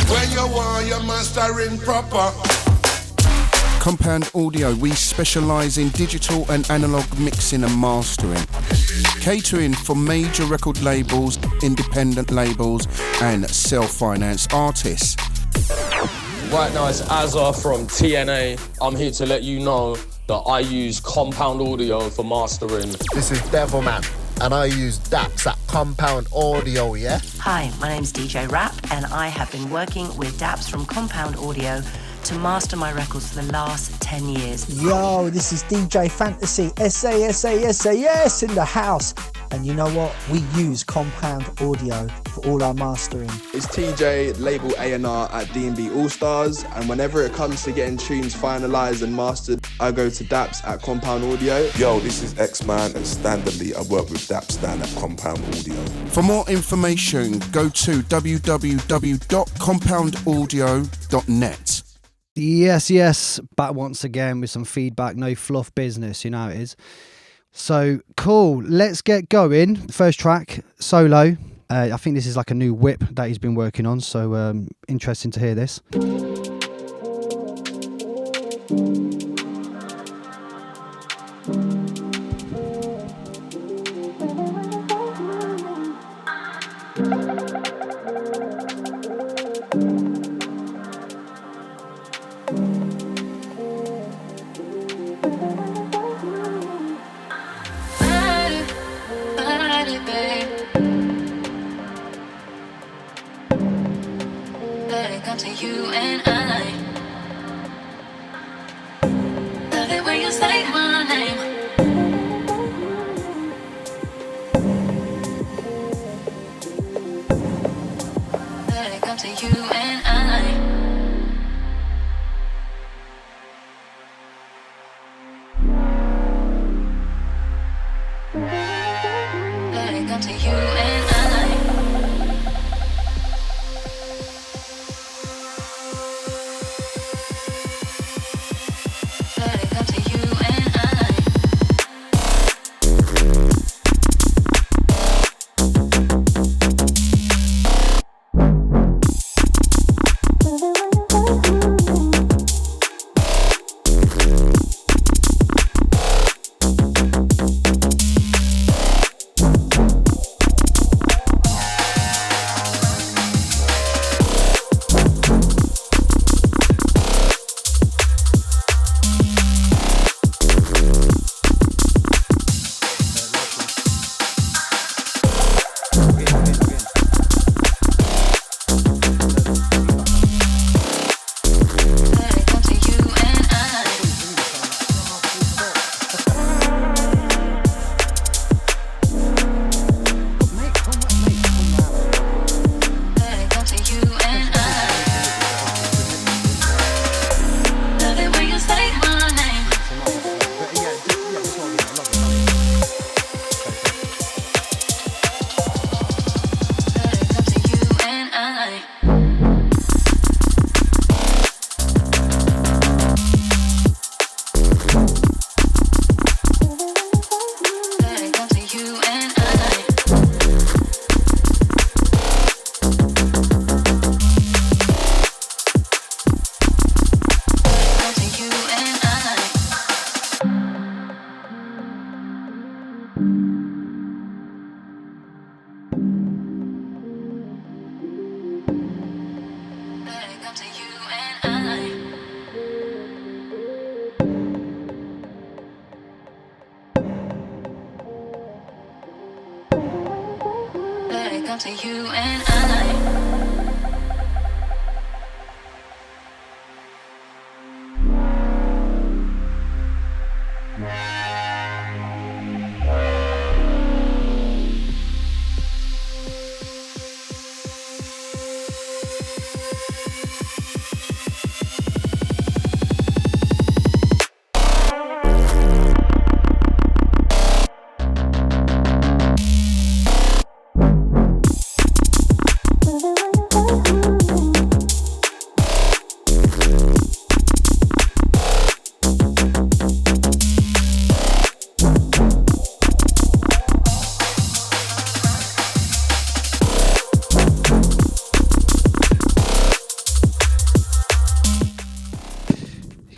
When you want your mastering proper. Compound Audio, we specialise in digital and analogue mixing and mastering. Catering for major record labels, independent labels and self-finance artists. Right now it's Azza from TNA. I'm here to let you know that I use Compound Audio for mastering. This is Devilman and I use Dapz at Compound Audio, yeah? Hi, my name's DJ Rap and I have been working with Dapz from Compound Audio to master my records for the last 10 years. Yo, this is DJ Fantasy, SAS in the house. And you know what? We use Compound Audio for all our mastering. It's TJ, label A&R at D&B All Stars, and whenever it comes to getting tunes finalised and mastered, I go to Dapz at Compound Audio. Yo, this is X-Man, and standardly I work with Dapz down at Compound Audio. For more information, go to www.compoundaudio.net. Yes, back once again with some feedback, no fluff business, you know how it is. So, cool, let's get going. First track, Solo. I think this is like a new whip that he's been working on, so interesting to hear this. To you and I.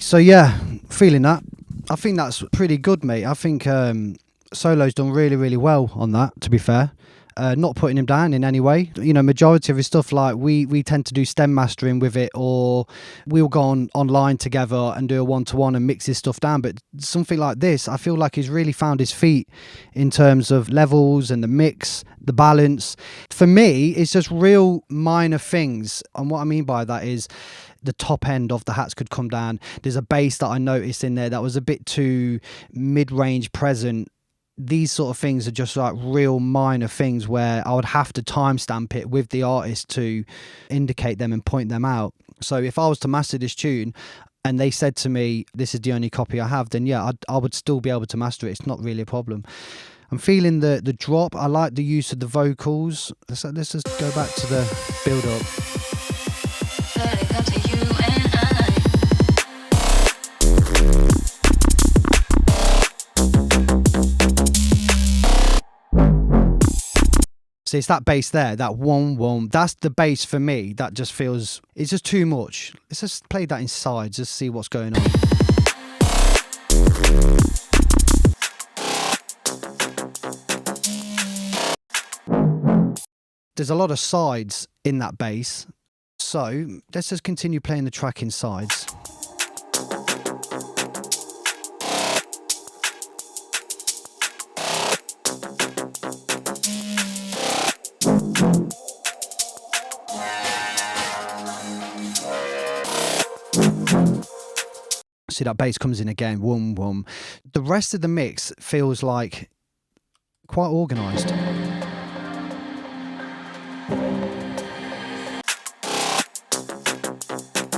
So yeah, feeling that. I think that's pretty good, mate. I think Solo's done really, really well on that, to be fair. Not putting him down in any way. You know, majority of his stuff, like we tend to do stem mastering with it, or we'll go online together and do a one-to-one and mix his stuff down. But something like this, I feel like he's really found his feet in terms of levels and the mix, the balance. For me, it's just real minor things. And what I mean by that is the top end of the hats could come down. There's a bass that I noticed in there that was a bit too mid-range present. These sort of things are just like real minor things where I would have to timestamp it with the artist to indicate them and point them out. So if I was to master this tune and they said to me, this is the only copy I have, then yeah, I would still be able to master it. It's not really a problem. I'm feeling the drop. I like the use of the vocals. Let's just go back to the build up. So it's that bass there, that one. That's the bass for me. That just feels, it's just too much. Let's just play that inside, just see what's going on. There's a lot of sides in that bass. So let's just continue playing the track in sides. See that bass comes in again, whoom whoom. The rest of the mix feels like quite organised.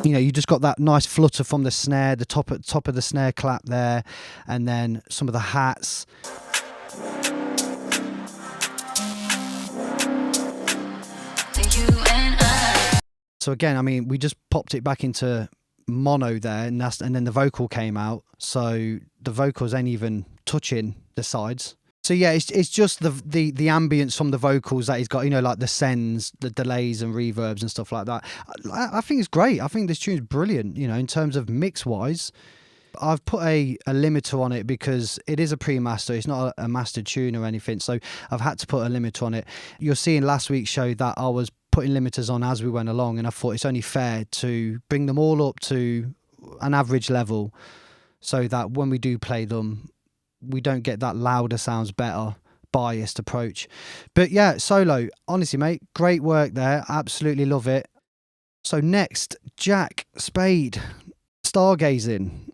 You know, you just got that nice flutter from the snare, the top of the snare clap there, and then some of the hats. So again, I mean, we just popped it back into mono there, and then the vocal came out, so the vocals ain't even touching the sides. So yeah, it's just the ambience from the vocals that he's got, you know, like the sends, the delays and reverbs and stuff like that. I think it's great. I think this tune's brilliant, you know, in terms of mix wise. I've put a limiter on it because it is a pre-master. It's not a mastered tune or anything, so I've had to put a limiter on it. You're seeing last week's show that I was putting limiters on as we went along, and I thought it's only fair to bring them all up to an average level so that when we do play them, we don't get that louder sounds better biased approach. But yeah, Solo, honestly mate, great work there, absolutely love it. So next, Jack Spade, Stargazing.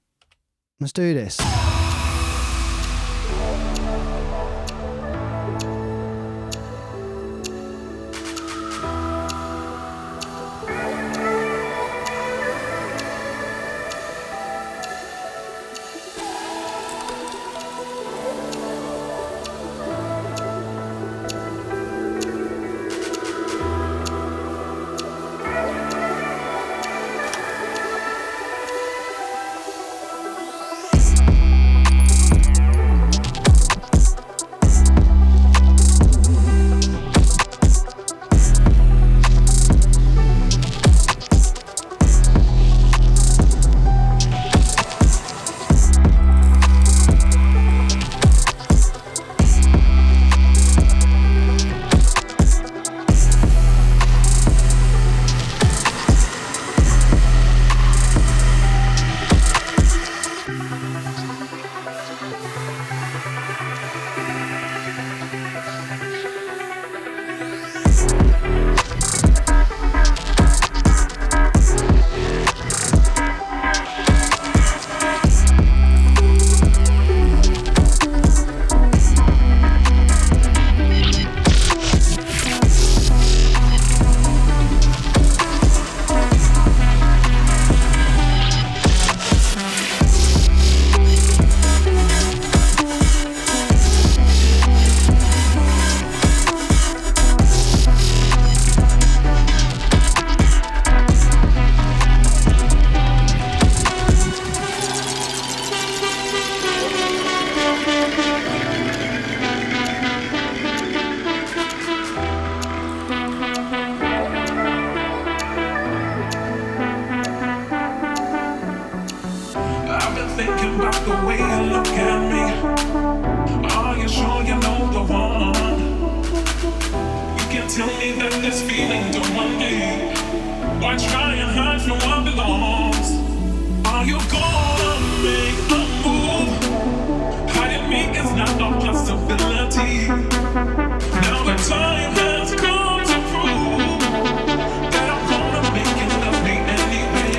Let's do this. thinking about the way you look at me. Are you sure you know the one? You can tell me that this feeling don't want me. Why try and hide from what belongs? Are you gonna make a move? Hiding me is not a possibility. Now the time has come to prove that I'm gonna make you love me anyway.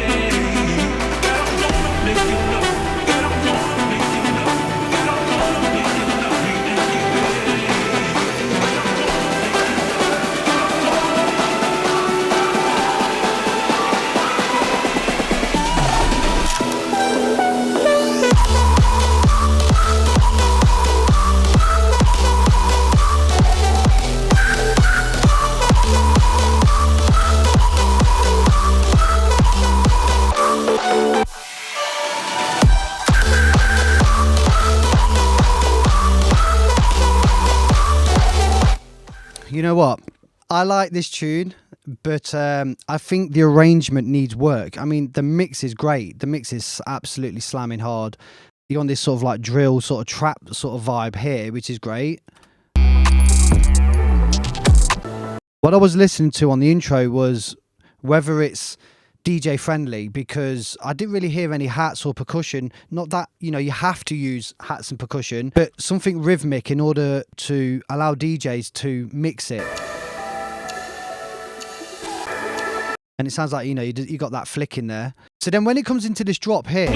That I'm gonna make you love. That I'm gonna make you love. That I'm gonna make you love me anyway. You know what? I like this tune, but I think the arrangement needs work. I mean, the mix is great. The mix is absolutely slamming hard. You're on this sort of like drill, sort of trap sort of vibe here, which is great. What I was listening to on the intro was whether it's DJ friendly, because I didn't really hear any hats or percussion. Not that, you know, you have to use hats and percussion, but something rhythmic in order to allow DJs to mix it. And it sounds like, you know, you got that flick in there. So then when it comes into this drop here, I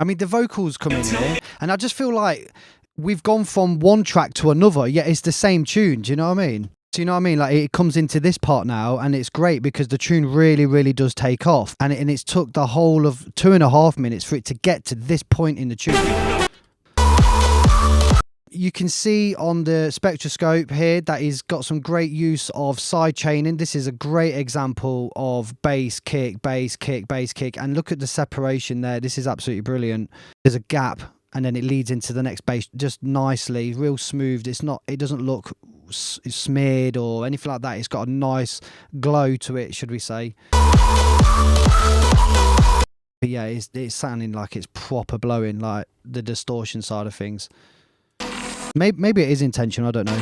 mean, the vocals come in here, and I just feel like we've gone from one track to another, yet it's the same tune. Do you know what I mean? So you know what I mean? Like, it comes into this part now, and it's great because the tune really, really does take off. And it's took the whole of 2.5 minutes for it to get to this point in the tune. You can see on the spectroscope here that he's got some great use of side chaining. This is a great example of bass, kick, bass, kick, bass, kick. And look at the separation there. This is absolutely brilliant. There's a gap, and then it leads into the next bass just nicely, real smooth. It doesn't look smeared or anything like that. It's got a nice glow to it, should we say. But yeah, it's sounding like it's proper blowing, like the distortion side of things. Maybe it is intentional, I don't know.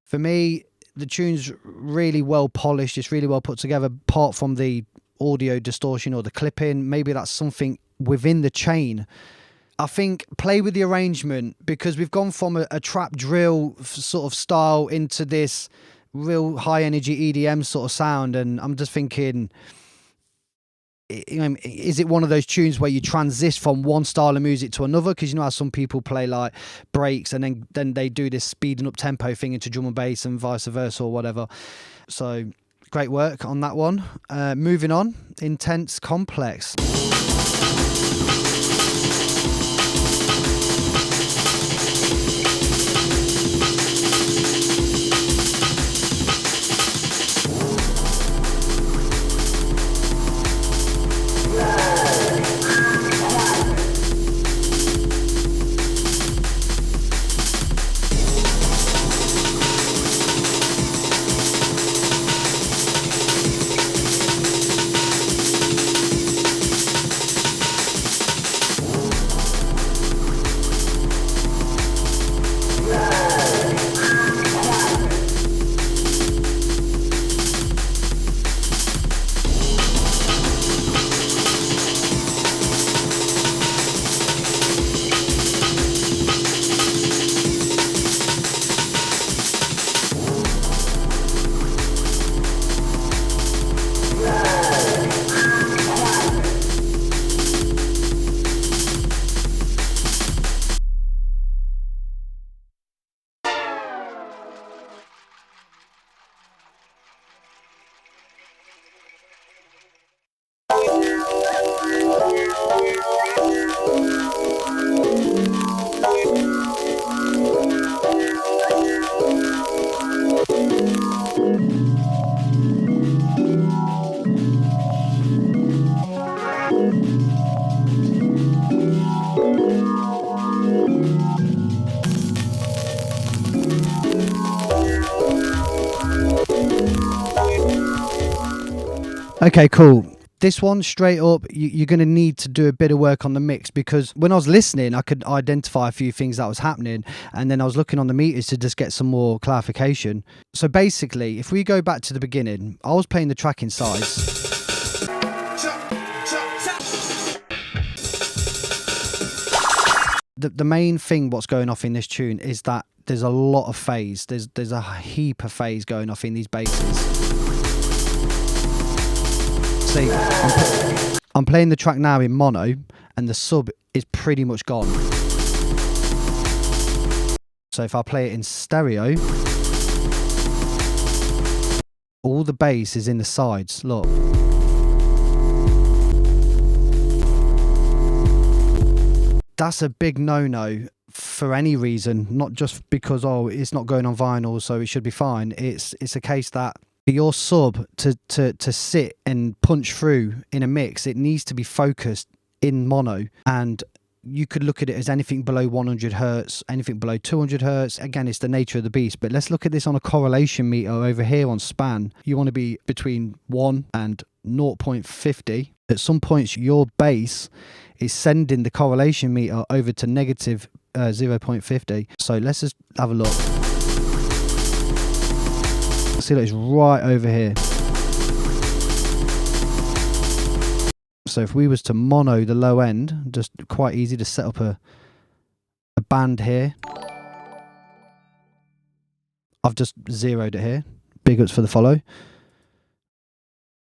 For me, the tune's really well polished, it's really well put together, apart from the audio distortion or the clipping. Maybe that's something within the chain. I think play with the arrangement, because we've gone from a trap drill sort of style into this real high energy EDM sort of sound, and I'm just thinking, is it one of those tunes where you transit from one style of music to another? Because you know how some people play like breaks and then they do this speeding up tempo thing into drum and bass and vice versa or whatever. So great work on that one. Moving on, Intense Complex. Okay, cool. This one, straight up, you're going to need to do a bit of work on the mix, because when I was listening, I could identify a few things that was happening, and then I was looking on the meters to just get some more clarification. So basically, if we go back to the beginning, I was playing the tracking sides. The main thing what's going off in this tune is that there's a lot of phase. There's a heap of phase going off in these basses. See, I'm playing the track now in mono, and the sub is pretty much gone. So if I play it in stereo, all the bass is in the sides. Look. That's a big no-no for any reason, not just because, oh, it's not going on vinyl, so it should be fine. It's a case that for your sub to sit and punch through in a mix, it needs to be focused in mono, and you could look at it as anything below 100 hertz, anything below 200 hertz. Again, it's the nature of the beast, but let's look at this on a correlation meter over here on span. You want to be between 1 and 0.50. At some points, your bass is sending the correlation meter over to negative 0.50. So let's just have a look. See, that it's right over here. So if we was to mono the low end, just quite easy to set up a band here. I've just zeroed it here. Big ups for the follow.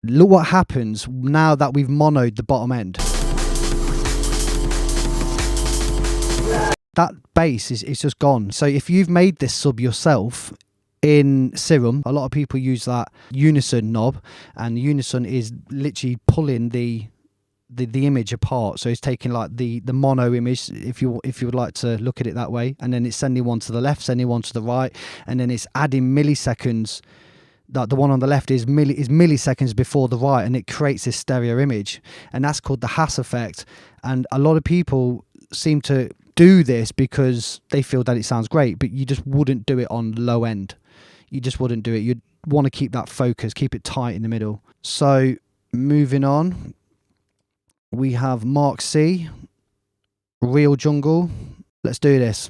Look what happens now that we've monoed the bottom end. That bass is just gone. So if you've made this sub yourself in Serum, a lot of people use that unison knob, and unison is literally pulling the image apart. So it's taking like the mono image, if you would like to look at it that way, and then it's sending one to the left, sending one to the right, and then it's adding milliseconds. That the one on the left is milliseconds before the right, and it creates this stereo image, and that's called the Haas effect. And a lot of people seem to do this because they feel that it sounds great, but you just wouldn't do it on low end. You just wouldn't do it. You'd want to keep that focus, keep it tight in the middle. So moving on, we have Mark C, Real Jungle. Let's do this.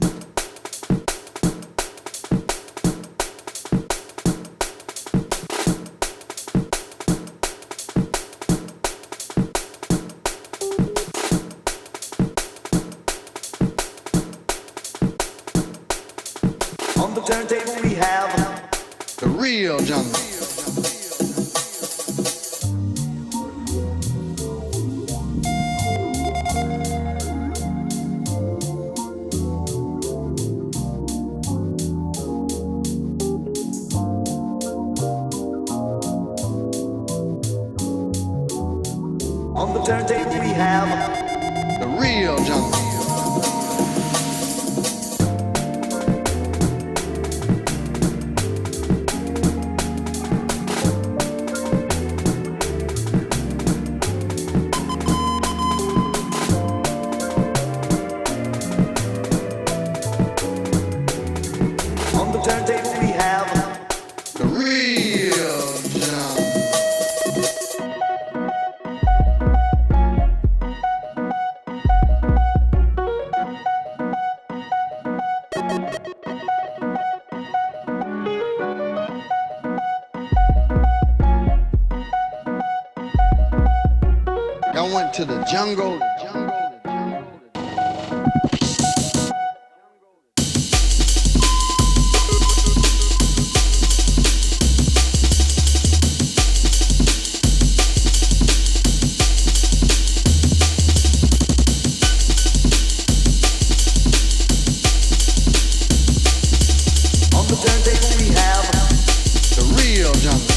On the turntable we have the Real Jungle. On the turntable we have the Real Jungle. I went to the jungle. On the turntable we have the Real Jungle.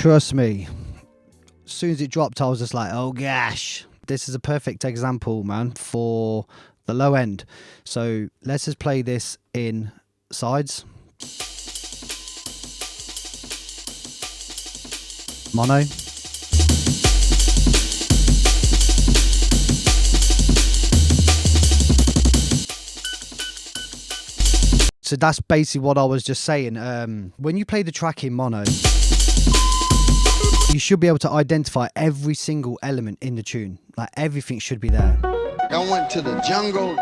trust me. As soon as it dropped, I was just like, oh gosh. This is a perfect example, man, for the low end. So let's just play this in sides. Mono. So that's basically what I was just saying. When you play the track in mono, you should be able to identify every single element in the tune. Like everything should be there. I went to the jungle.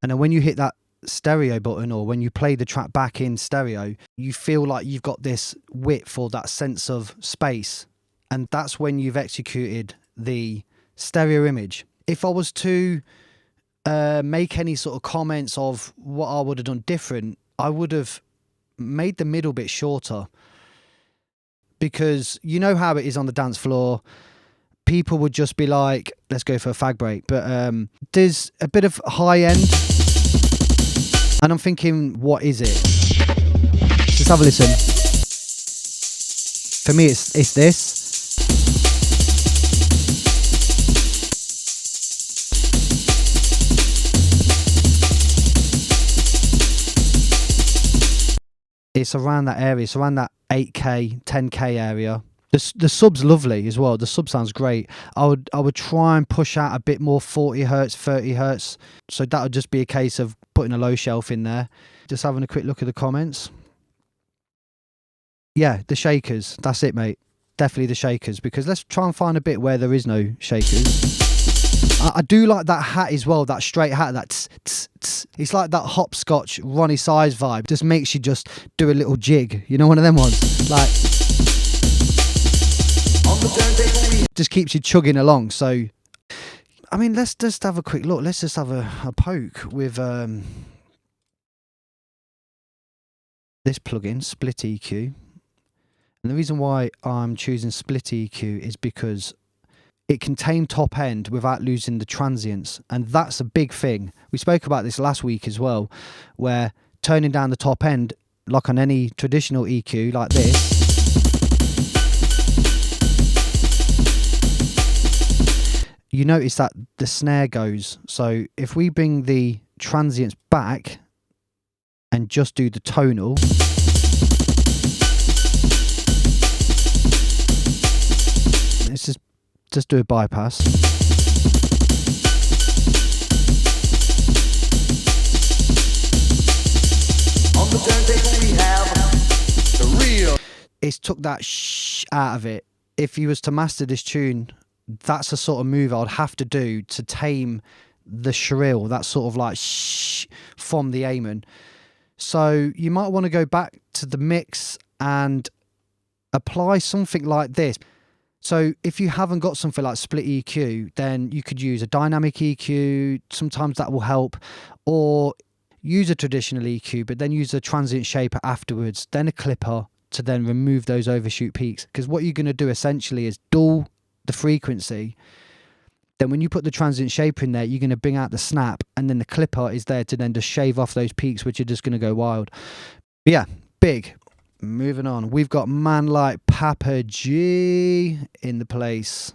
And then when you hit that stereo button, or when you play the track back in stereo, you feel like you've got this width or that sense of space. And that's when you've executed the stereo image. If I was to make any sort of comments of what I would have done different, I would have made the middle bit shorter, because you know how it is on the dance floor. People would just be like, let's go for a fag break. But there's a bit of high end, and I'm thinking, what is it? Just have a listen. For me, it's this. It's around that area. It's around that 8K, 10K area. The sub's lovely as well. The sub sounds great. I would try and push out a bit more 40 hertz, 30 hertz. So that would just be a case of putting a low shelf in there. Just having a quick look at the comments. Yeah, the shakers. That's it, mate. Definitely the shakers. Because let's try and find a bit where there is no shakers. I do like that hat as well, that straight hat, that tss, tss, tss. It's like that hopscotch Ronnie Size vibe. Just makes you just do a little jig. You know, one of them ones? Like, just keeps you chugging along. So, I mean, let's just have a quick look. Let's just have a poke with this plugin, Split EQ. And the reason why I'm choosing Split EQ is because it can tame top end without losing the transients, and that's a big thing. We spoke about this last week as well, where turning down the top end, like on any traditional EQ like this, you notice that the snare goes. So if we bring the transients back and just do the tonal, let's just do a bypass. On the turntable we have the real. It's took that shh out of it. If you was to master this tune, that's the sort of move I'd have to do to tame the shrill, that sort of like shh from the Amen. So you might want to go back to the mix and apply something like this. So if you haven't got something like Split EQ, then you could use a dynamic EQ. Sometimes that will help. Or use a traditional EQ, but then use a transient shaper afterwards, then a clipper to then remove those overshoot peaks. Because what you're going to do essentially is dull the frequency. Then when you put the transient shaper in there, you're going to bring out the snap, and then the clipper is there to then just shave off those peaks, which are just going to go wild. But yeah, big. Moving on, we've got man like Papa G in the place.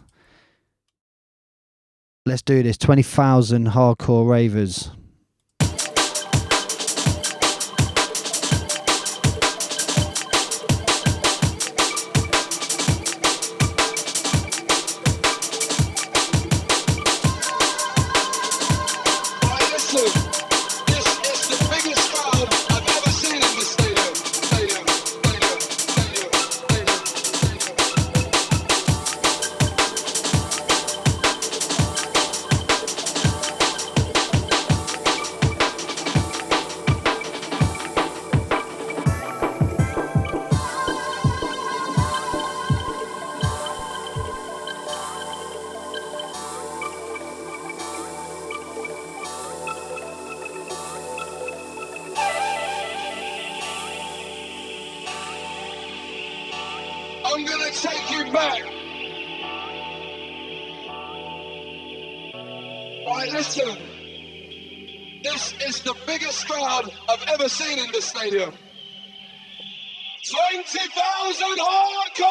Let's do this. 20,000 hardcore ravers. I'm gonna take you back. Right, listen. This This is the biggest crowd I've ever seen in this stadium. 20,000 hardcore!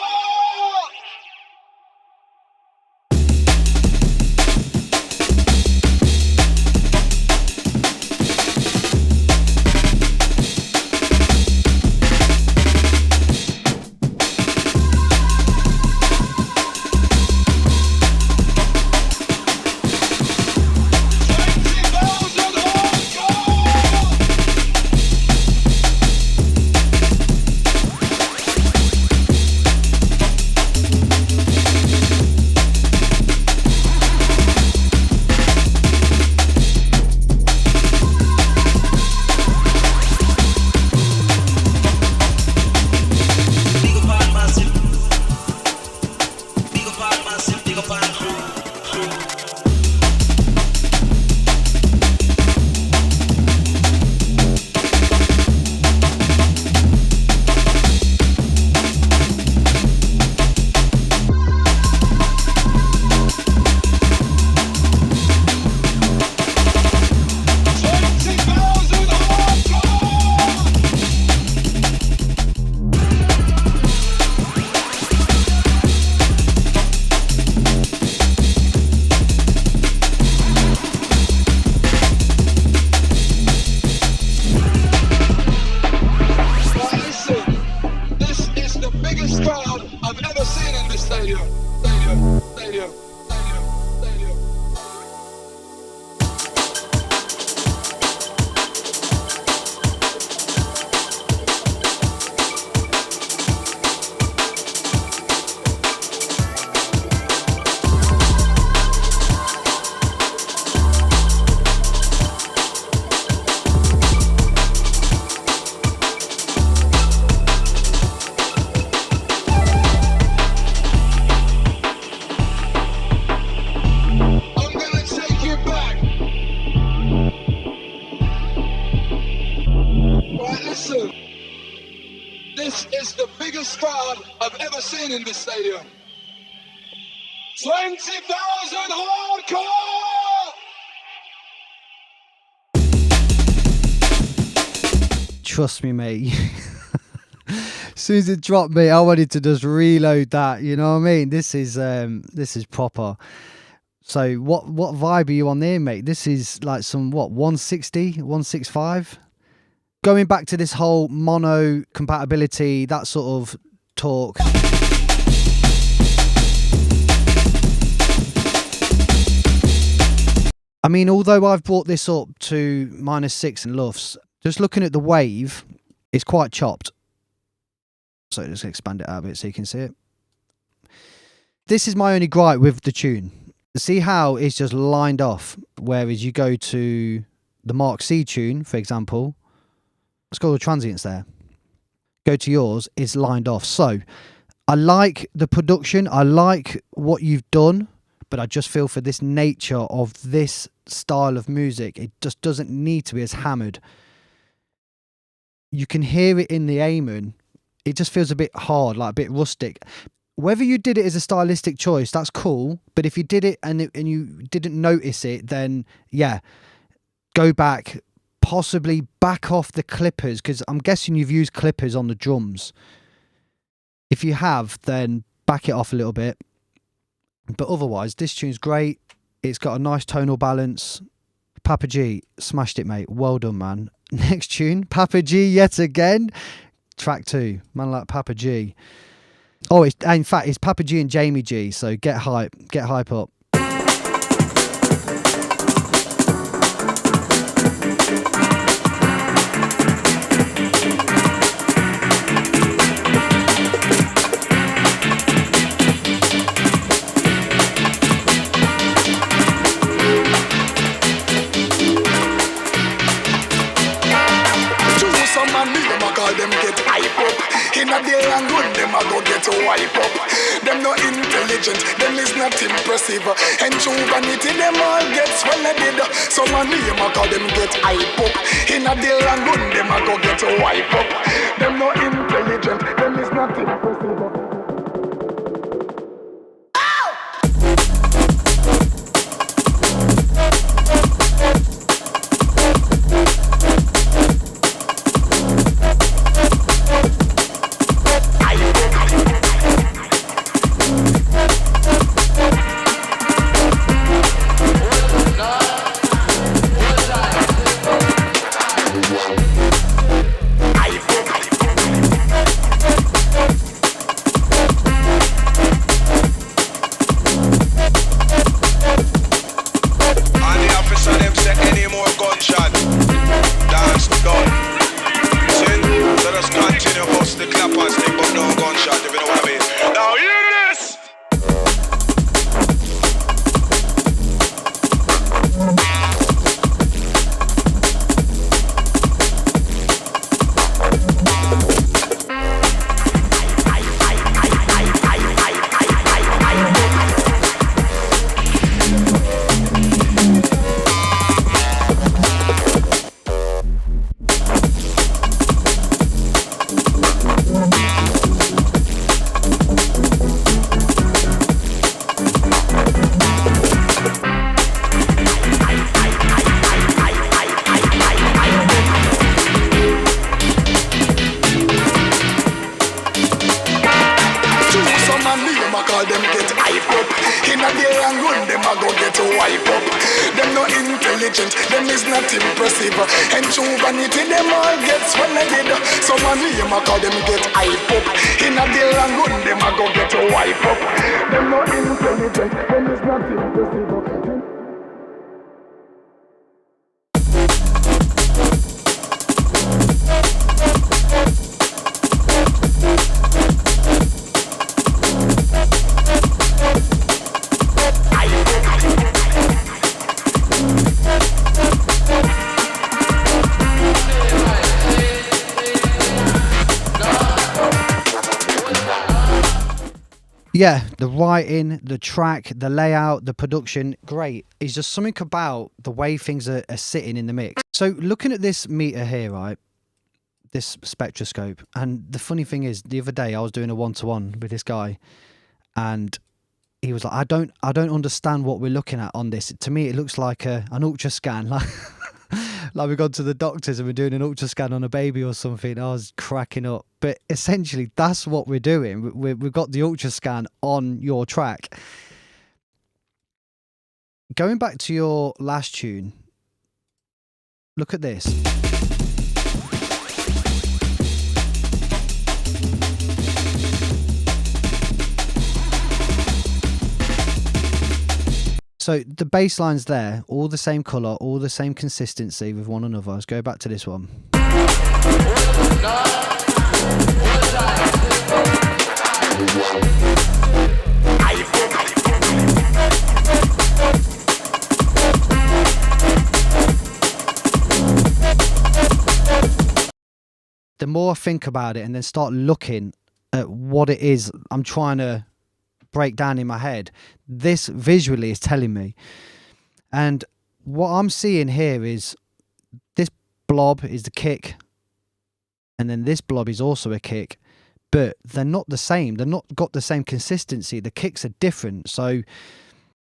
In this stadium. 20,000 hardcore! Trust me, mate. As soon as it dropped, mate, I wanted to just reload that. You know what I mean? This is proper. So what vibe are you on there, mate? This is like some 160, 165? Going back to this whole mono compatibility, that sort of talk. I mean, although I've brought this up to -6 and LUFS, just looking at the wave, it's quite chopped. So just expand it out a bit so you can see it. This is my only gripe with the tune. See how it's just lined off, whereas you go to the Mark C tune, for example, let's go to transients there. Go to yours, it's lined off. So I like the production, I like what you've done, but I just feel for this nature of this style of music, it just doesn't need to be as hammered. You can hear it in the Amen. It just feels a bit hard, like a bit rustic. Whether you did it as a stylistic choice, that's cool. But if you did it and you didn't notice it, then yeah, go back, possibly back off the clippers, because I'm guessing you've used clippers on the drums. If you have, then back it off a little bit. But otherwise, this tune's great. It's got a nice tonal balance. Papa G, smashed it, mate. Well done, man. Next tune, Papa G yet again. Track 2, man like Papa G. Oh, in fact, it's Papa G and Jamie G, so get hype up. Them get hype up. In a day and good, them a go get wipe up. Them no intelligent, them is not impressive. And true vanity, them all get swallowed. So my name a call them get hype up. In a day and good, them a go get wipe up. Them no intelligent, them is not impressive. call them get hype up. In a day and run, them a go get wipe up. Them no intelligent, them is not impressive. And true vanity, them all get swallowed. So man, name a call them get hype up. In a day and run, them a go get wipe up. Them no intelligent, them is not impressive. Yeah, the writing, the track, the layout, the production, great. It's just something about the way things are sitting in the mix. So looking at this meter here, right, this spectroscope, and the funny thing is, the other day I was doing a one-to-one with this guy, and he was like, I don't understand what we're looking at on this. To me, it looks like an ultra scan, like we've gone to the doctors and we're doing an ultra scan on a baby or something. I was cracking up. But essentially, that's what we're doing. We've got the ultra scan on your track. Going back to your last tune, look at this. So the bass line's there, all the same colour, all the same consistency with one another. Let's go back to this one. The more I think about it and then start looking at what it is I'm trying to break down in my head, this visually is telling me. And what I'm seeing here is this blob is the kick, and then this blob is also a kick, but they're not the same. They're not got the same consistency. The kicks are different. So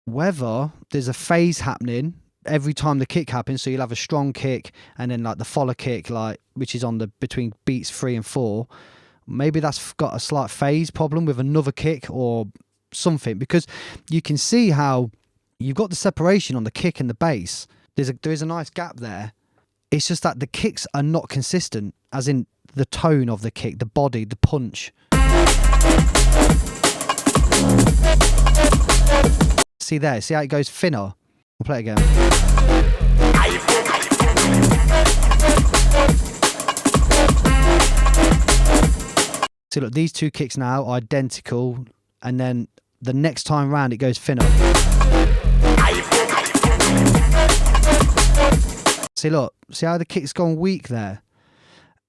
whether there's a phase happening every time the kick happens, so you'll have a strong kick and then like the follow kick, like which is on the between beats 3 and 4, maybe that's got a slight phase problem with another kick or something, because you can see how you've got the separation on the kick and the bass. There is a nice gap there. It's just that the kicks are not consistent, as in the tone of the kick, the body, the punch. See there, see how it goes thinner? We'll play it again. See, look, these two kicks now are identical, and then the next time round it goes thinner. See, look, see how the kick's gone weak there?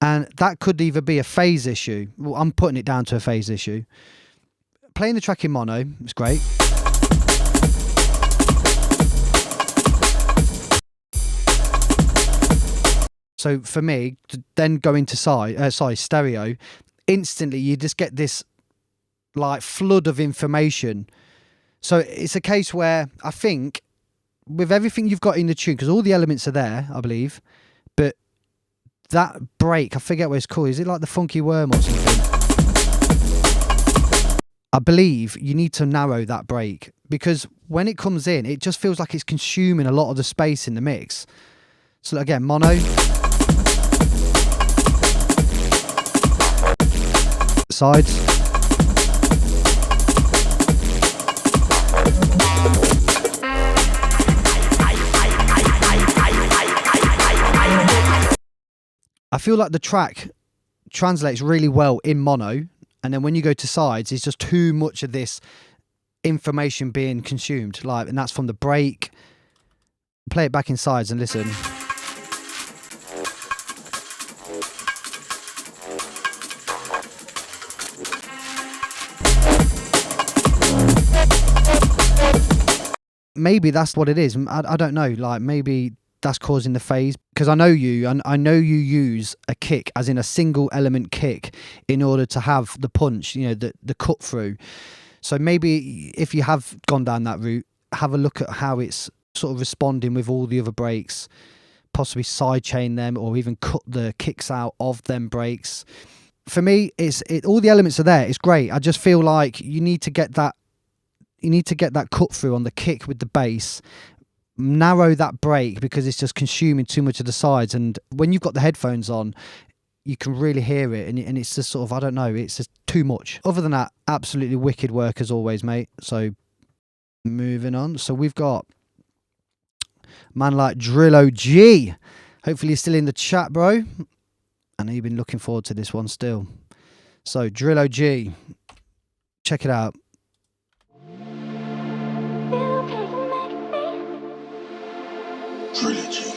And that could either be a phase issue. Well, I'm putting it down to a phase issue. Playing the track in mono is great. So for me, to then go into stereo, instantly you just get this like flood of information. So it's a case where I think with everything you've got in the tune, because all the elements are there, I believe, but that break, I forget what it's called. Is it like the funky worm or something? I believe you need to narrow that break, because when it comes in, it just feels like it's consuming a lot of the space in the mix. So again, mono. Sides. I feel like the track translates really well in mono, and then when you go to sides, it's just too much of this information being consumed. Like, and that's from the break. Play it back in sides and listen. Maybe that's what it is. I don't know. Like, maybe that's causing the phase, because I know you, and I know you use a kick, as in a single element kick, in order to have the punch, you know, the cut through. So maybe if you have gone down that route, have a look at how it's sort of responding with all the other breaks, possibly sidechain them or even cut the kicks out of them breaks. For me, all the elements are there. It's great. I just feel like you need to get that you need to get that cut through on the kick with the bass, narrow that break because it's just consuming too much of the sides. And when you've got the headphones on, you can really hear it, and it's just sort of, I don't know, it's just too much. Other than that, absolutely wicked work as always, mate. So moving on. So we've got man like Drill OG. Hopefully you're still in the chat, bro. I know you've been looking forward to this one still. So Drill OG, check it out. Trilogy.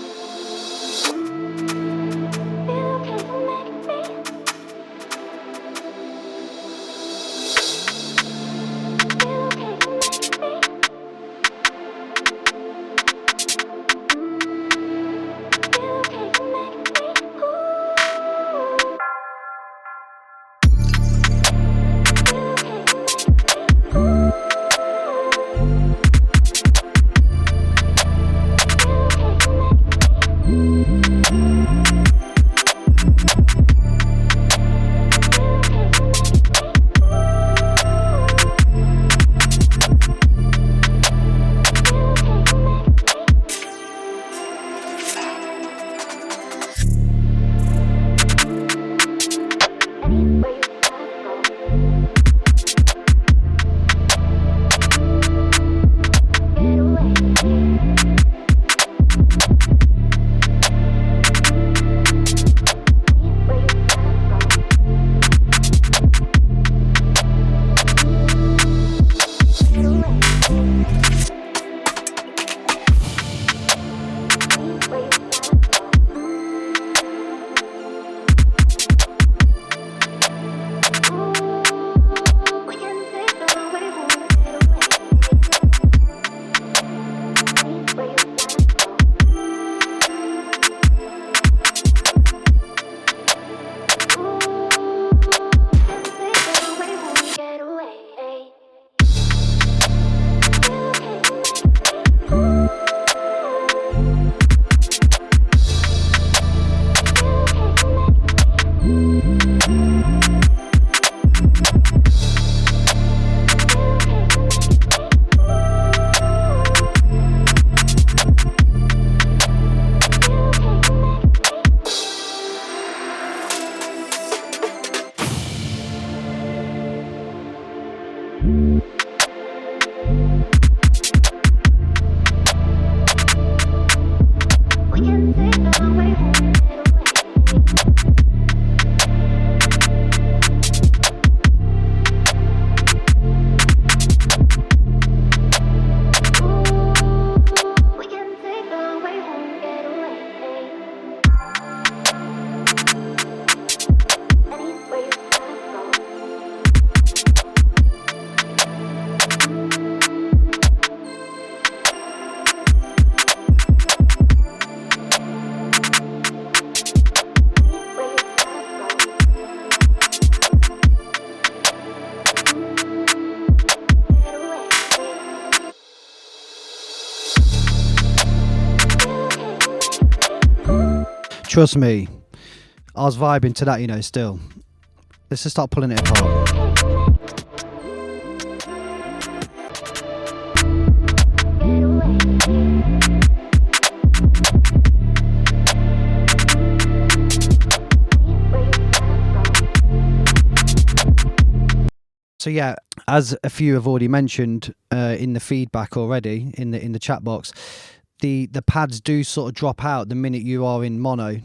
Trust me, I was vibing to that, you know, still. Let's just start pulling it apart. So yeah, as a few have already mentioned in the feedback already, in the chat box, the pads do sort of drop out the minute you are in mono.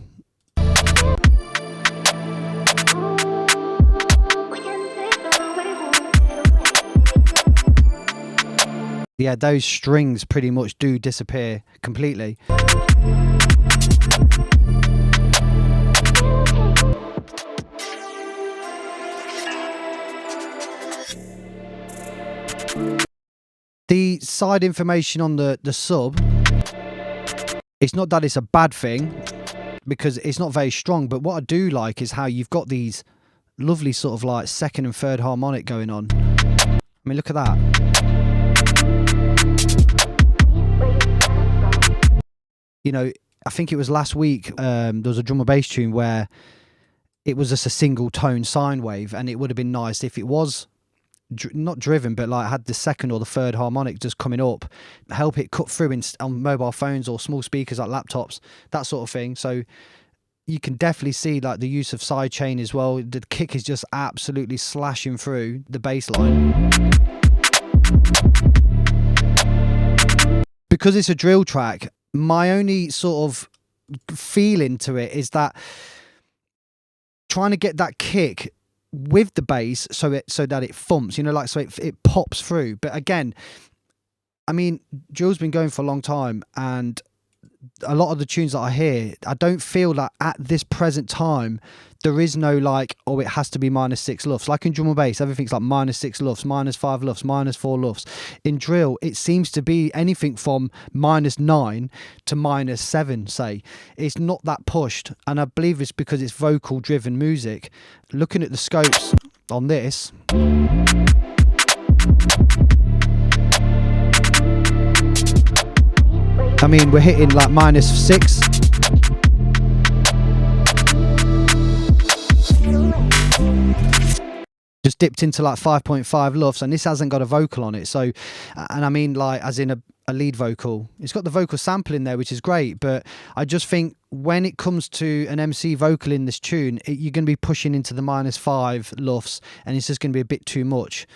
Yeah, those strings pretty much do disappear completely. The side information on the sub, it's not that it's a bad thing because it's not very strong, but what I do like is how you've got these lovely sort of like second and third harmonic going on. I mean, look at that. You know, I think it was last week, there was a drum and bass tune where it was just a single tone sine wave, and it would have been nice if it was not driven, but like had the second or the third harmonic just coming up, help it cut through on mobile phones or small speakers like laptops, that sort of thing. So you can definitely see like the use of sidechain as well. The kick is just absolutely slashing through the bass line. Because it's a drill track, my only sort of feeling to it is that trying to get that kick with the bass so that it thumps, like so it pops through. But again, I mean, drill's been going for a long time, and a lot of the tunes that I hear, I don't feel that at this present time there is no like, oh, it has to be -6 lufs. Like in drum and bass, everything's like -6 lufs, -5 lufs, -4 lufs. In drill, it seems to be anything from -9 to -7, say. It's not that pushed, and I believe it's because it's vocal driven music. Looking at the scopes on this, I mean, we're hitting like -6. Just dipped into like 5.5 lufs, and this hasn't got a vocal on it. So, and I mean like as in a lead vocal. It's got the vocal sample in there, which is great, but I just think when it comes to an MC vocal in this tune, you're going to be pushing into the -5 lufs, and it's just going to be a bit too much.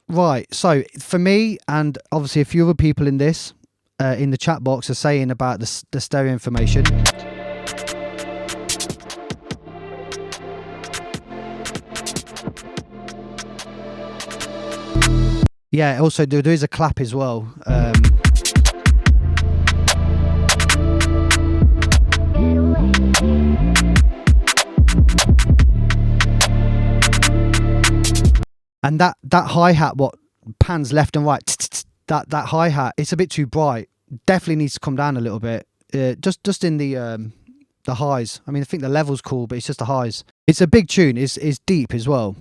Right, so for me, and obviously a few other people in this, in the chat box are saying about the stereo information. Yeah, also there is a clap as well. And that hi-hat, what pans left and right, that hi-hat, it's a bit too bright. Definitely needs to come down a little bit. Just in the highs. I mean, I think the level's cool, but it's just the highs. It's a big tune. It's deep as well.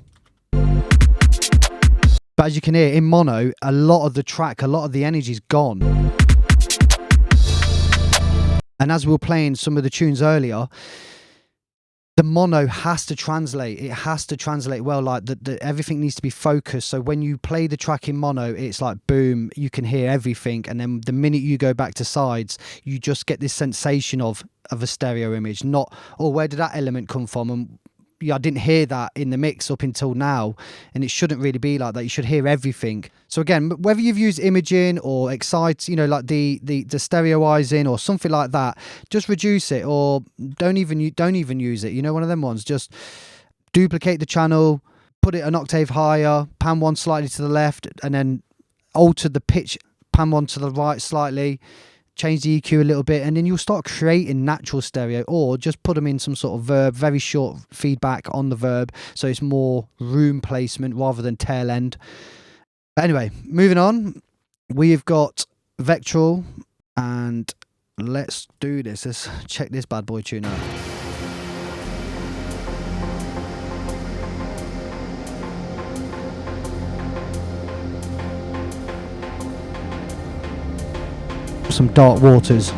But as you can hear, in mono, a lot of the energy's gone. And as we were playing some of the tunes earlier, the mono has to translate. It has to translate well. Like everything needs to be focused. So when you play the track in mono, it's like boom, you can hear everything. And then the minute you go back to sides, you just get this sensation of a stereo image. Not, oh, where did that element come from? And I didn't hear that in the mix up until now, and it shouldn't really be like that. You should hear everything. So again, whether you've used imaging or excite, like the stereoizing or something like that, just reduce it, or don't even use it. One of them ones. Just duplicate the channel, put it an octave higher, pan one slightly to the left, and then alter the pitch, pan one to the right slightly. Change the EQ a little bit, and then you'll start creating natural stereo. Or just put them in some sort of verb, very short feedback on the verb, so it's more room placement rather than tail end. Anyway, moving on, we've got Vectral, and let's do this. Let's check this bad boy tune out. Some dark waters.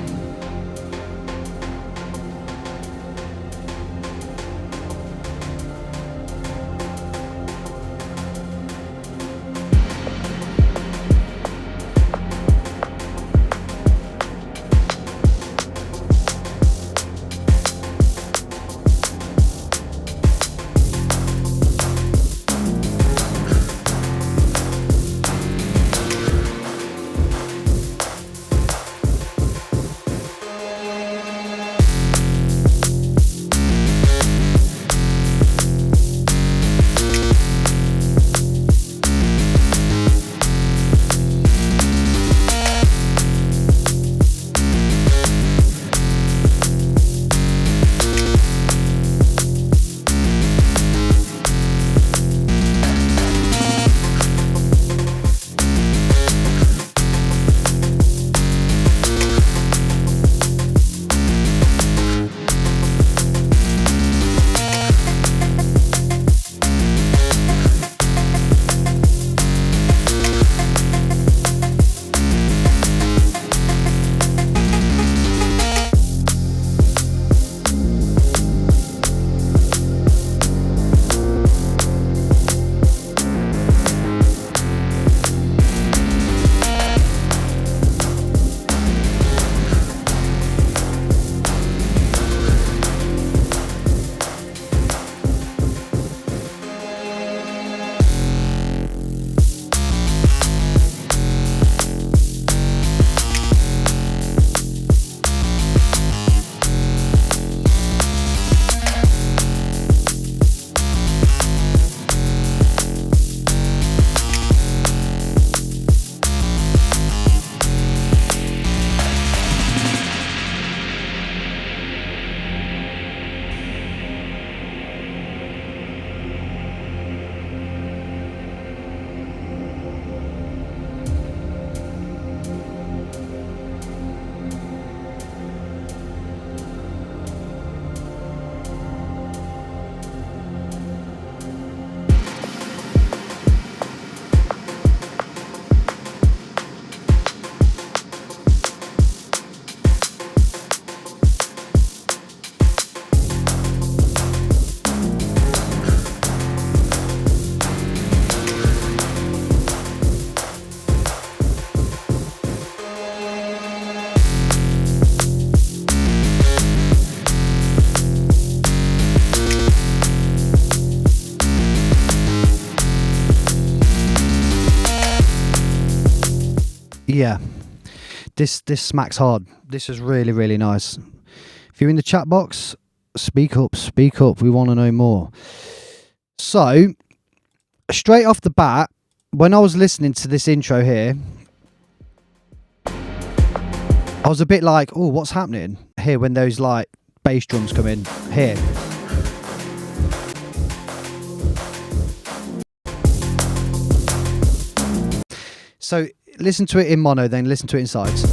Yeah, this smacks hard. This is really, really nice. If you're in the chat box, speak up. We want to know more. So, straight off the bat, when I was listening to this intro here, I was a bit like, oh, what's happening here when those like bass drums come in here? So listen to it in mono, then listen to it in sides.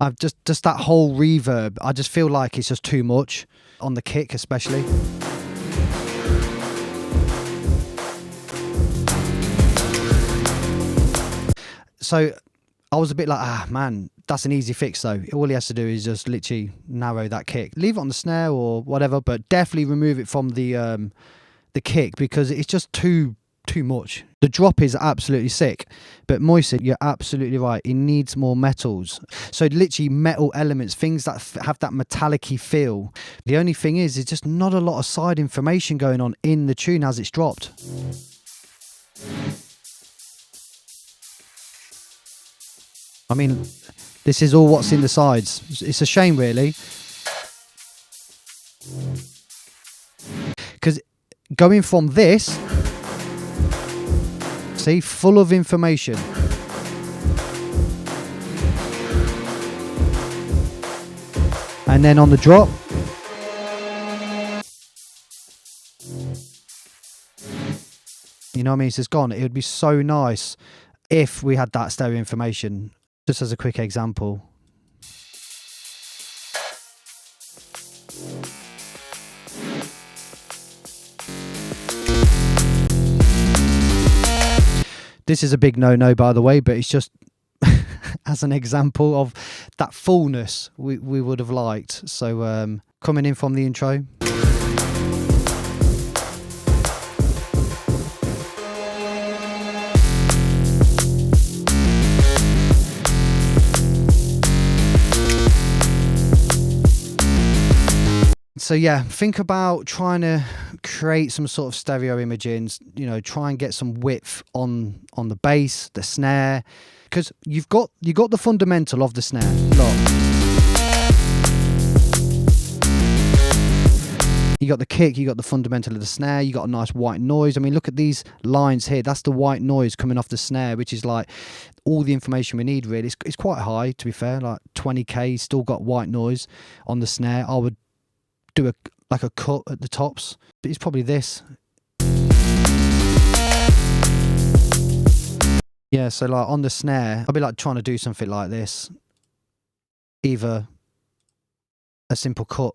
I've just that whole reverb, I just feel like it's just too much on the kick especially. So I was a bit like, man, that's an easy fix though. All he has to do is just literally narrow that kick. Leave it on the snare or whatever, but definitely remove it from the kick because it's just too much. The drop is absolutely sick, but Moise, you're absolutely right. It needs more metals. So literally metal elements, things that have that metallic-y feel. The only thing is, there's just not a lot of side information going on in the tune as it's dropped. I mean, this is all what's in the sides. It's a shame, really. Because going from this, see, full of information. And then on the drop, you know what I mean? It's just gone. It would be so nice if we had that stereo information. Just as a quick example. This is a big no-no, by the way, but it's just as an example of that fullness we would have liked. So coming in from the intro. So yeah, think about trying to create some sort of stereo imaging, you know, try and get some width on the bass, the snare, because you got the fundamental of the snare. Look. You got the kick, you got the fundamental of the snare, you got a nice white noise. I mean, look at these lines here. That's the white noise coming off the snare, which is like all the information we need, really. It's quite high, to be fair, like 20k, still got white noise on the snare. I would do a cut at the tops, but it's probably this. Yeah, so like on the snare, I'll be like trying to do something like this. Either a simple cut.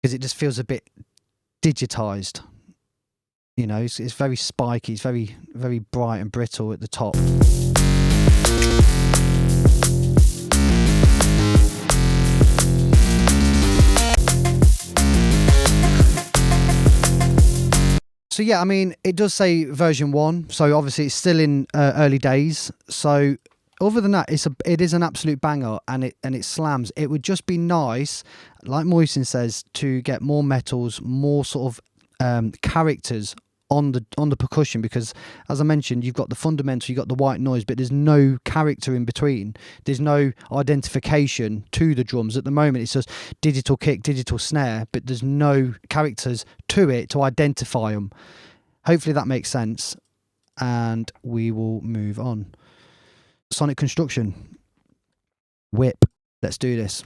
Because it just feels a bit digitized. You know, it's very spiky, it's very, very bright and brittle at the top. So yeah, I mean, it does say version 1, so obviously it's still in early days. So other than that, it is an absolute banger, and it slams. It would just be nice, like Moisin says, to get more metals, more sort of characters on the percussion, because as I mentioned, you've got the fundamental, you've got the white noise, but there's no character in between. There's no identification to the drums. At the moment, it's just digital kick, digital snare, but there's no characters to it to identify them. Hopefully that makes sense, and we will move on. Sonic Construction. Whip. Let's do this.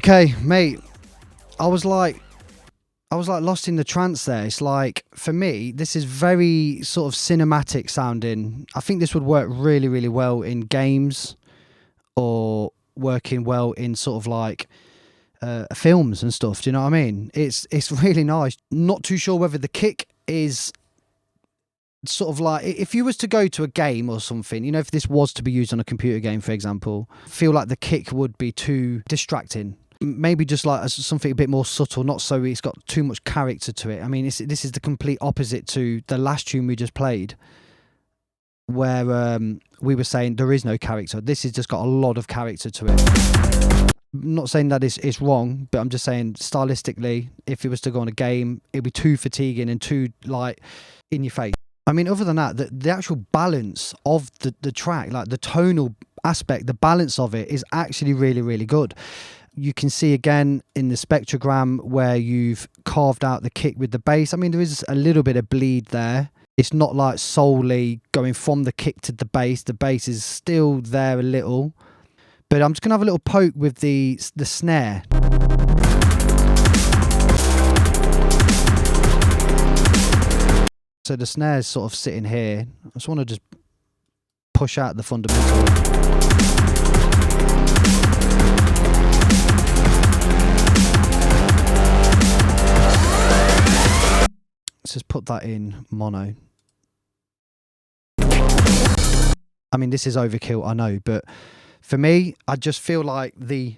Okay, mate. I was like lost in the trance there. It's like, for me, this is very sort of cinematic sounding. I think this would work really, really well in games or working well in sort of like films and stuff. Do you know what I mean? It's really nice. Not too sure whether the kick is sort of like, if you was to go to a game or something, you know, if this was to be used on a computer game, for example, I feel like the kick would be too distracting. Maybe just like something a bit more subtle, not so it's got too much character to it. I mean, this is the complete opposite to the last tune we just played, where we were saying there is no character. This has just got a lot of character to it. I'm not saying that it's wrong, but I'm just saying stylistically, if it was to go on a game, it'd be too fatiguing and too like in your face. I mean, other than that, the actual balance of the track, like the tonal aspect, the balance of it is actually really, really good. You can see again in the spectrogram where you've carved out the kick with the bass. I mean, there is a little bit of bleed there. It's not like solely going from the kick to the bass. The bass is still there a little. But I'm just going to have a little poke with the snare. So the snare's sort of sitting here. I just want to just push out the fundamental. Let's just put that in mono. I mean, this is overkill, I know, but for me, I just feel like the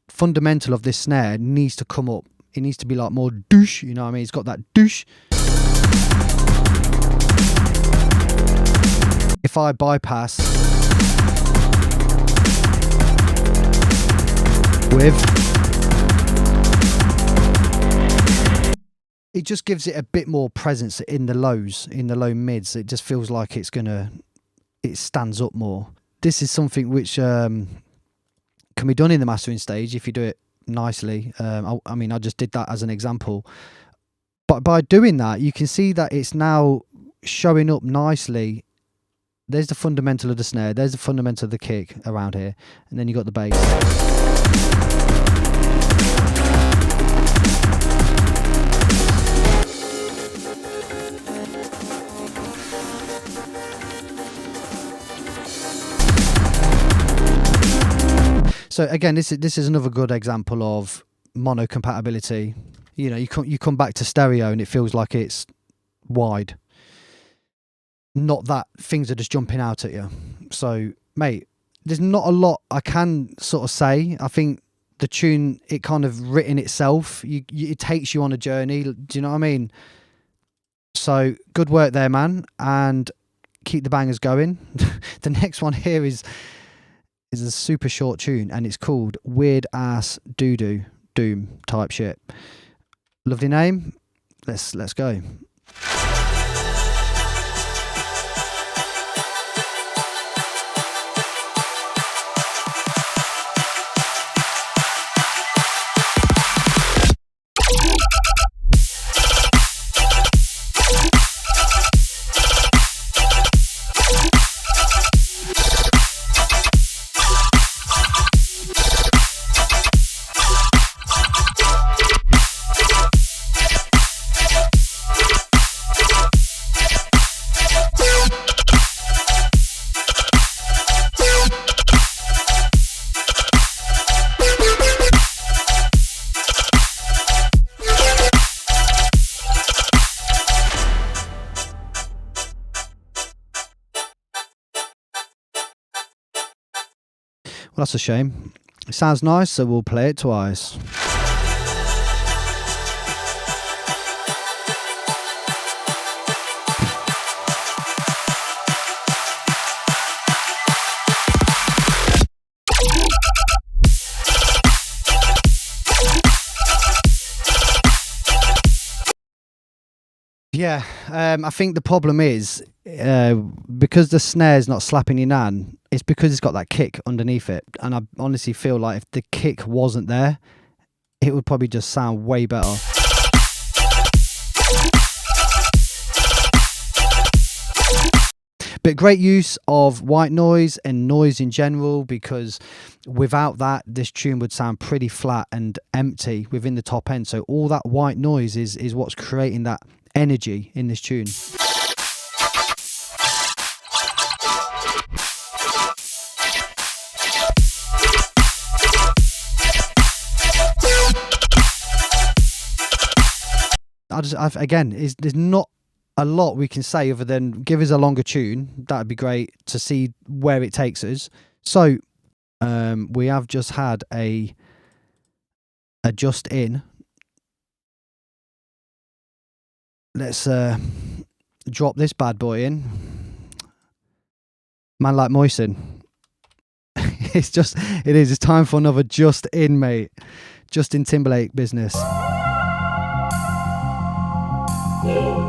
fundamental of this snare needs to come up. It needs to be like more douche, you know what I mean? It's got that douche. If I bypass with, it just gives it a bit more presence in the lows, in the low mids. It just feels like it stands up more. This is something which can be done in the mastering stage if you do it nicely. I mean, I just did that as an example. But by doing that, you can see that it's now showing up nicely. There's the fundamental of the snare, there's the fundamental of the kick around here, and then you got the bass. So again, this is another good example of mono compatibility. You know, you come back to stereo and it feels like it's wide. Not that things are just jumping out at you. So, mate, there's not a lot I can sort of say. I think the tune, it kind of written itself. It takes you on a journey. Do you know what I mean? So, good work there, man. And keep the bangers going. The next one here is a super short tune, and it's called Weird Ass Doo-Doo Doom type shit. Lovely name. Let's go. Well, that's a shame. It sounds nice, so we'll play it twice. Yeah, I think the problem is because the snare's not slapping your nan, it's because it's got that kick underneath it. And I honestly feel like if the kick wasn't there, it would probably just sound way better. But great use of white noise and noise in general, because Without that, this tune would sound pretty flat and empty within the top end. So all that white noise is what's creating that energy in this tune. Again, there's not a lot we can say other than give us a longer tune. That'd be great to see where it takes us. So we have just had a just in. Let's drop this bad boy in. Man like Moisen. It's time for another just in, mate. Justin Timberlake business. Yeah.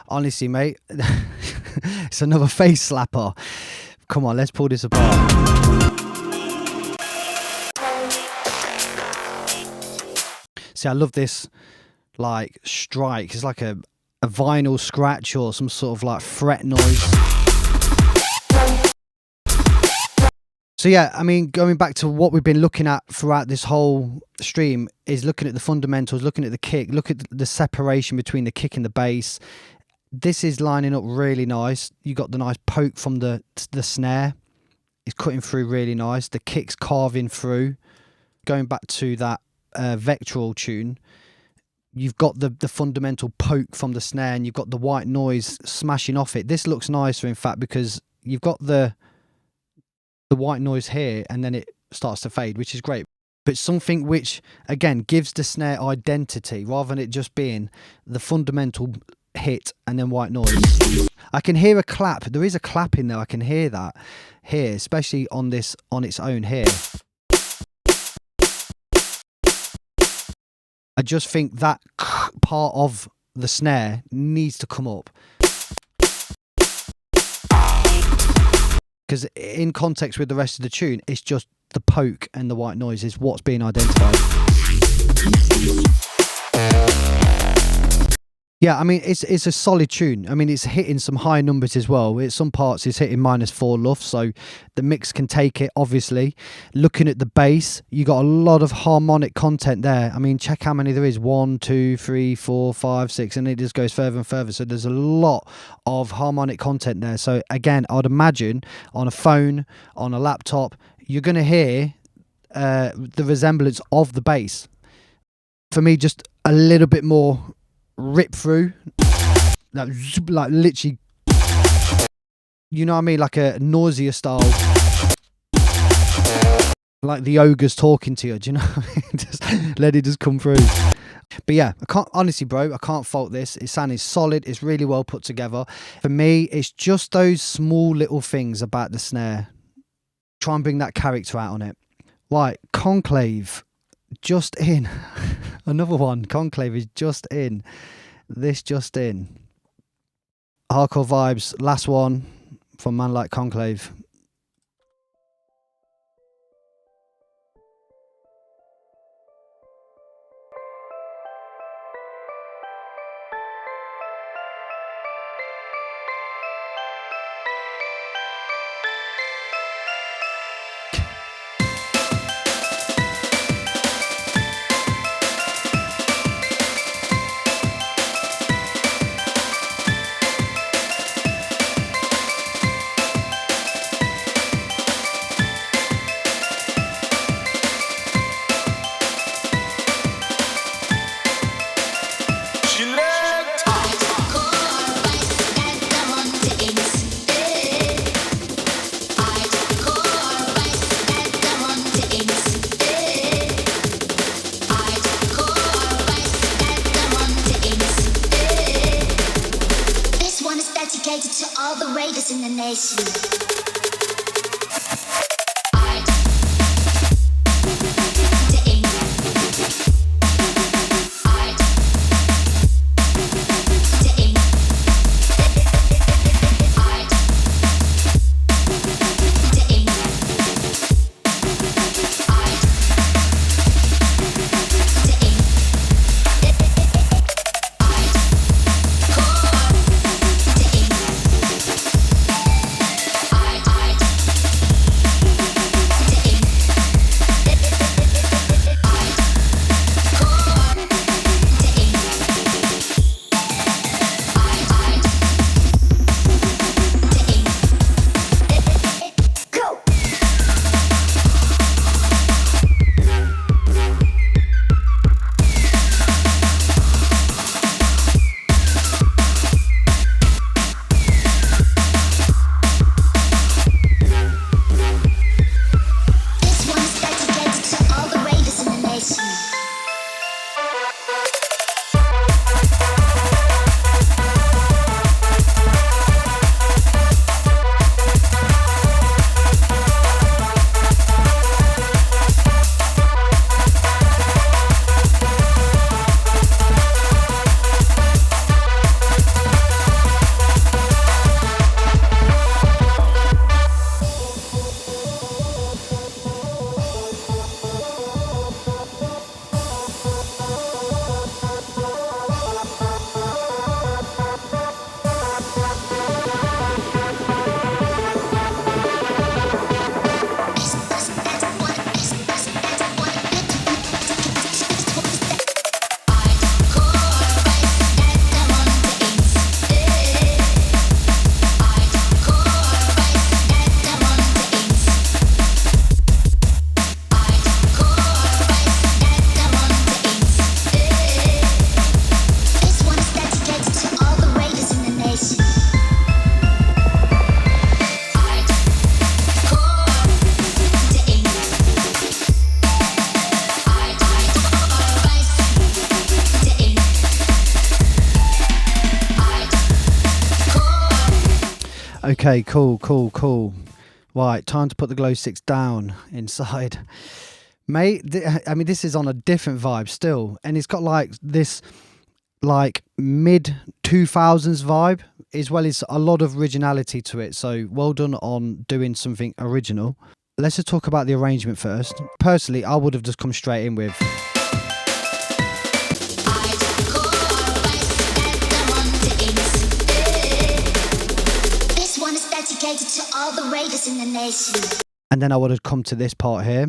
Honestly, mate, it's another face slapper. Come on, let's pull this apart. See, I love this, like, strike. It's like a vinyl scratch or some sort of, like, fret noise. So yeah, I mean, going back to what we've been looking at throughout this whole stream is looking at the fundamentals, looking at the kick, look at the separation between the kick and the bass. This is lining up really nice. You got the nice poke from the snare. It's cutting through really nice. The kick's carving through. Going back to that vectoral tune, you've got the fundamental poke from the snare and you've got the white noise smashing off it. This looks nicer, in fact, because you've got the white noise here and then it starts to fade, which is great. But something which, again, gives the snare identity rather than it just being the fundamental hit and then white noise. I can hear a clap. There is a clap in there. I can hear that here, especially on its own here. I just think that part of the snare needs to come up. Because in context with the rest of the tune, it's just the poke and the white noise is what's being identified. Yeah, I mean, it's a solid tune. I mean, it's hitting some high numbers as well. At some parts, it's hitting -4 luff, so the mix can take it, obviously. Looking at the bass, you got a lot of harmonic content there. I mean, check how many there is. 1, 2, 3, 4, 5, 6, and it just goes further and further. So there's a lot of harmonic content there. So again, I'd imagine on a phone, on a laptop, you're going to hear the resemblance of the bass. For me, just a little bit more rip through, like literally, you know what I mean, like a nausea style, like the ogre's talking to you, do you know what I mean? Just let it just come through. But yeah, I can't, honestly bro, I can't fault this. It sounded solid, it's really well put together. For me, it's just those small little things about the snare. Try and bring that character out on it. Right, Conclave just in. Another one. Conclave is just in. This just in. Hardcore vibes. Last one from man like Conclave. Okay, cool. Right, time to put the glow sticks down inside Mate, I mean, this is on a different vibe still. And it's got like this like mid 2000s vibe, as well as a lot of originality to it. So well done on doing something original. Let's just talk about the arrangement first. Personally, I would have just come straight in with... This one is dedicated to all the ravers in the nation. And then I would have come to this part here.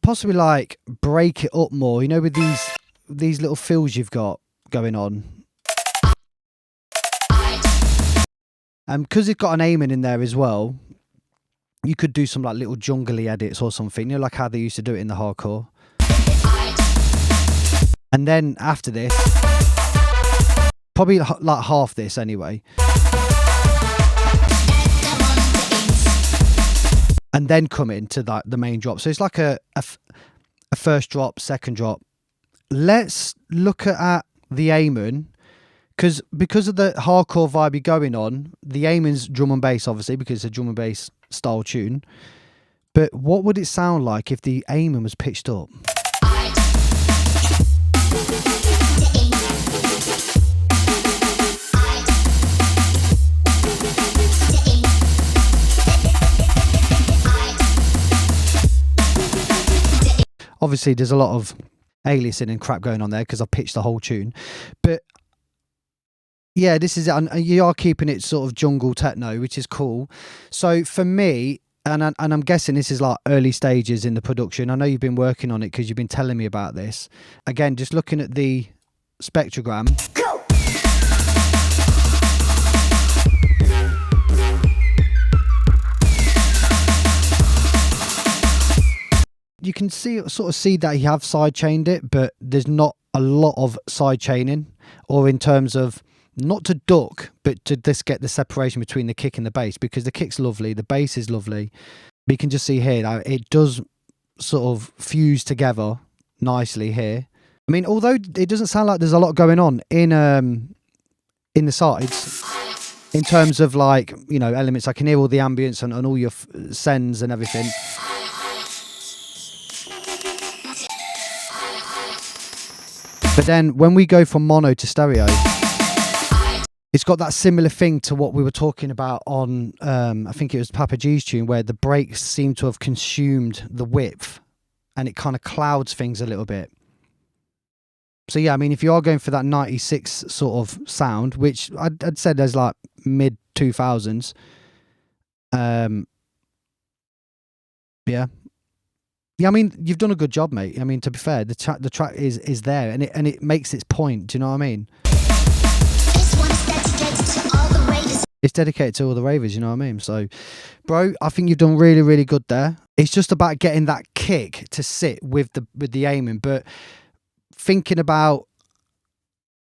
Possibly like break it up more, you know, with these little fills you've got going on. And because it's got an aiming in there as well, you could do some like little jungly edits or something, you know, like how they used to do it in the hardcore. And then after this, probably like half this anyway. And then come into the main drop. So it's like a first drop, second drop. Let's look at the Amen, because of the hardcore vibe you're going on. The Amen's drum and bass, obviously, because it's a drum and bass style tune. But what would it sound like if the Amen was pitched up? Obviously, there's a lot of aliasing and crap going on there because I pitched the whole tune. But yeah, this is it. And you are keeping it sort of jungle techno, which is cool. So for me, and I'm guessing this is like early stages in the production. I know you've been working on it because you've been telling me about this. Again, just looking at the spectrogram. You can sort of see that you have side chained it, but there's not a lot of side chaining, or in terms of not to duck, but to just get the separation between the kick and the bass, because the kick's lovely, the bass is lovely. But you can just see here that it does sort of fuse together nicely here. I mean, although it doesn't sound like there's a lot going on in the sides, in terms of like, you know, elements. I can hear all the ambience and all your sends and everything. But then when we go from mono to stereo, it's got that similar thing to what we were talking about on, I think it was Papa G's tune, where the breaks seem to have consumed the width and it kind of clouds things a little bit. So yeah, I mean, if you are going for that 96 sort of sound, which I'd say there's like mid 2000s, yeah, I mean, you've done a good job, mate. I mean, to be fair, the track is there, and it makes its point. Do you know what I mean? This one is dedicated to all the ravers. It's dedicated to all the ravers. You know what I mean? So, bro, I think you've done really, really good there. It's just about getting that kick to sit with the aiming, but thinking about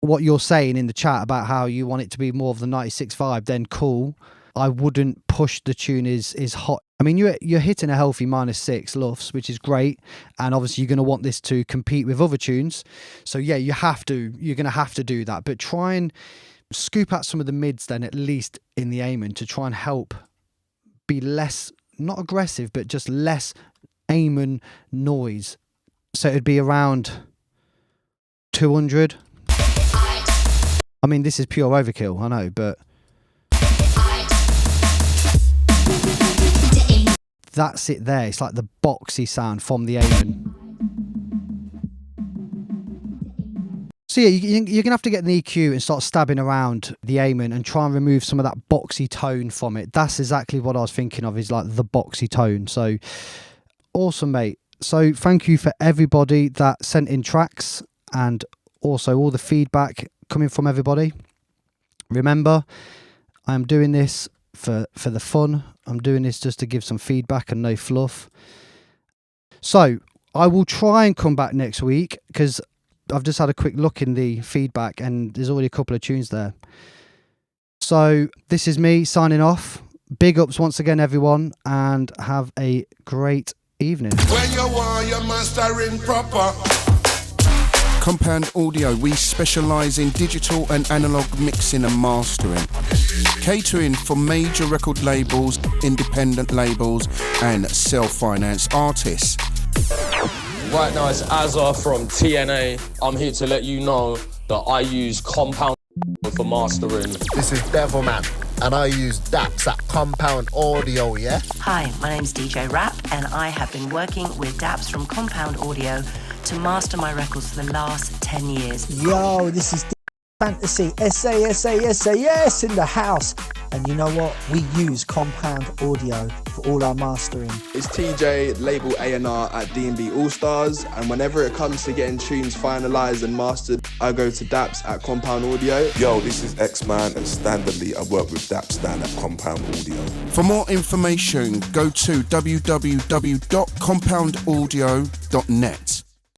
what you're saying in the chat about how you want it to be more of the 96 vibe, then cool. I wouldn't push the tune is hot. I mean, you're hitting a healthy -6 lufs, which is great, and obviously you're going to want this to compete with other tunes. So yeah, you're going to have to do that, but try and scoop out some of the mids then, at least in the Amen, to try and help be less, not aggressive, but just less Amen noise. So it'd be around 200. I mean, this is pure overkill, I know, but that's it there. It's like the boxy sound from the Amen. So yeah, you're going to have to get an EQ and start stabbing around the Amen and try and remove some of that boxy tone from it. That's exactly what I was thinking of, is like the boxy tone. So awesome, mate. So thank you for everybody that sent in tracks, and also all the feedback coming from everybody. Remember, I am doing this for the fun. I'm doing this just to give some feedback and no fluff. So I will try and come back next week, because I've just had a quick look in the feedback and there's already a couple of tunes there. So this is me signing off. Big ups once again, everyone, and have a great evening. When you want your mastering proper. Compound Audio, we specialise in digital and analogue mixing and mastering. Catering for major record labels, independent labels and self-finance artists. Right now it's Azza from TNA. I'm here to let you know that I use Compound for mastering. This is Devilman, and I use Dapz at Compound Audio, yeah? Hi, my name's DJ Rap, and I have been working with Dapz from Compound Audio to master my records for the last 10 years. Yo, this is Fantasy, S-A-S-A-S-A-S in the house. And you know what? We use Compound Audio for all our mastering. It's TJ, label A&R at D&B All Stars, and whenever it comes to getting tunes finalised and mastered, I go to Dapz at Compound Audio. Yo, this is X-Man, and standardly I work with Dapz down at Compound Audio. For more information, go to www.compoundaudio.net.